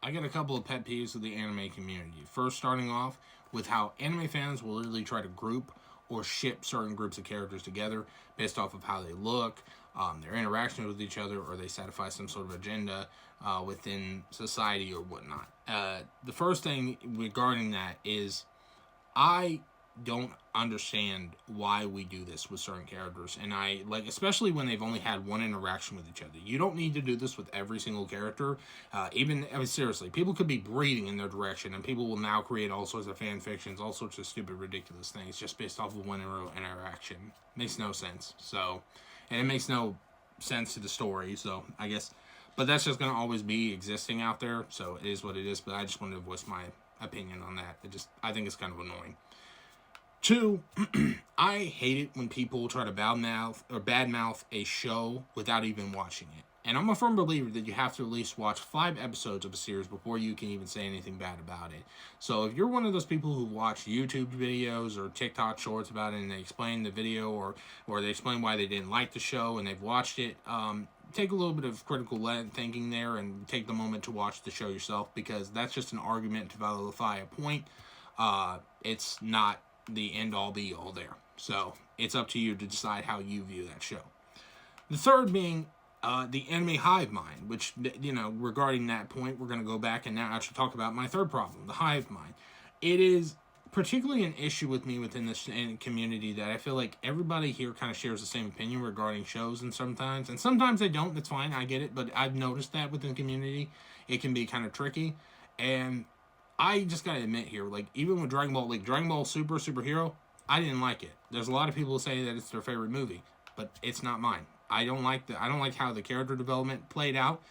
I got a couple of pet peeves with the anime community. First, starting off with how anime fans will literally try to group or ship certain groups of characters together based off of how they look, their interactions with each other, or they satisfy some sort of agenda within society or whatnot. The first thing regarding that is I don't understand why we do this with certain characters, and I like, especially when they've only had one interaction with each other. You don't need to do this with every single character. Even, I mean, seriously, people could be breeding in their direction, and people will now create all sorts of fan fictions, all sorts of stupid, ridiculous things just based off of one interaction. Makes no sense. So, and it makes no sense to the story. So, I guess, but that's just gonna always be existing out there. So it is what it is. But I just wanted to voice my opinion on that. I think it's kind of annoying. Two, I hate it when people try to badmouth a show without even watching it. And I'm a firm believer that you have to at least watch 5 episodes of a series before you can even say anything bad about it. So if you're one of those people who watch YouTube videos or TikTok shorts about it and they explain the video or they explain why they didn't like the show and they've watched it, take a little bit of critical thinking there and take the moment to watch the show yourself, because that's just an argument to vilify a point. It's not the end all be all there. So it's up to you to decide how you view that show. The third being the anime hive mind, which, regarding that point, we're going to go back and now actually talk about my third problem, the hive mind. It is particularly an issue with me within this community that I feel like everybody here kind of shares the same opinion regarding shows, and sometimes they don't. That's fine, I get it, but I've noticed that within the community it can be kind of tricky. And I just gotta admit here, like, even with Dragon Ball, like Dragon Ball Superhero, I didn't like it. There's a lot of people who say that it's their favorite movie, but it's not mine. I don't like how the character development played out.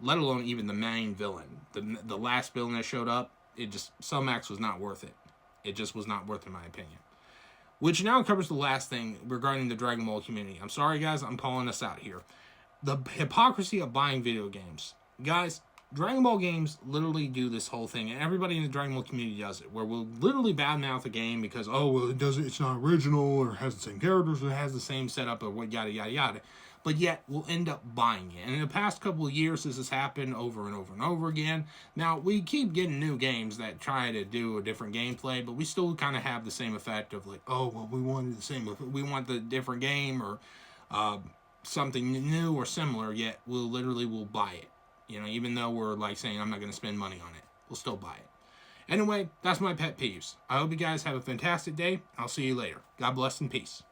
Let alone even the main villain, the last villain that showed up. Max was not worth it. It just was not worth it, in my opinion. Which now covers the last thing regarding the Dragon Ball community. I'm sorry, guys, I'm calling us out here. The hypocrisy of buying video games, guys. Dragon Ball games literally do this whole thing, and everybody in the Dragon Ball community does it, where we'll literally badmouth a game because, oh, well, it's not original, or it has the same characters, or it has the same setup, or what, yada, yada, yada. But yet, we'll end up buying it. And in the past couple of years, this has happened over and over and over again. Now, we keep getting new games that try to do a different gameplay, but we still kind of have the same effect of like, oh, well, we wanted the same, we want the different game, or something new or similar, yet we'll buy it. Even though we're like saying I'm not going to spend money on it, we'll still buy it. Anyway, that's my pet peeves. I hope you guys have a fantastic day. I'll see you later. God bless and peace.